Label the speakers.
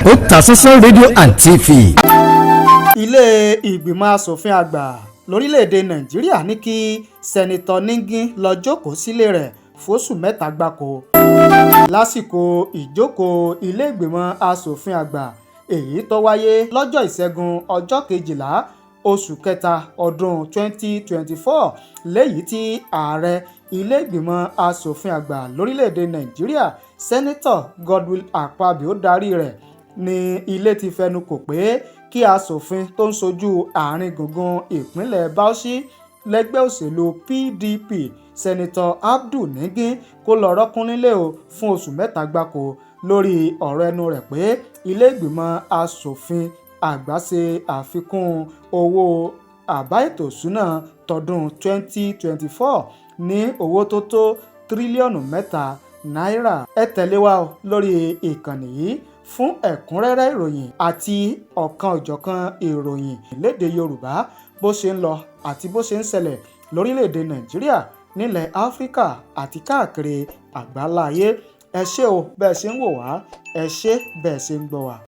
Speaker 1: Otasansan rédíò and TV.
Speaker 2: Ilé ìgbìmọ̀ asòfin àgbà lórílẹ̀‐èdè Nàìjíríà ní kí sẹ́nitọ́ Ningi lọ jókòó sílé rẹ̀ fóṣù 3 gbáko lásìkò ìjókòó ilé ìgbìmọ̀ asòfin àgbà èyí tó wáyé lọ́jọ́ Ìṣẹ́gun ọjọ́ 12 oṣù kẹta ọdún 2024 léyìí tí ààrẹ ilé ìgbìmọ̀ asòfin àgbà lórílẹ̀‐èdè Nàìjíríà sẹ́nitọ́ Godswill Akpabio darí rẹ̀ ní ilé ti fẹnu kò pé kí asòfin tó ń sojú àárín gbùngbùn ìpínlẹ̀ Bauchi lẹ́gbẹ́ òṣèlú PDP sẹ́nitọ́ Abdul Ningi kó lọ rọ́kún nílé o fún oṣù 3 gbáko lórí ọ̀rọ̀ ẹnu rẹ̀ pé ilé ìgbìmọ̀ asòfin àgbà ṣe àfikún owó àbá ètò ìṣúná tọdún 2024 ní owó tó tó tírílíọ̀nù 3 náírà. Ẹ tẹ̀lé wa lórí ìkànnì yìí fún ẹ̀kúnrẹ́rẹ́ ìròyìn àti ọ̀kan-ò-jọ̀kan ìròyìn lédè Yorùbá bó ṣe ń lọ àti bó ṣe ń ṣẹlẹ̀ lórílẹ̀‐èdè Nàìjíríà nílẹ̀ Áfíríkà àti káàkiri àgbáláyé. Ẹ ṣé o bẹ́ẹ̀ ṣe ń wò wá, ẹ ṣé bẹ́ẹ̀ ṣe ń gbọ́ wá.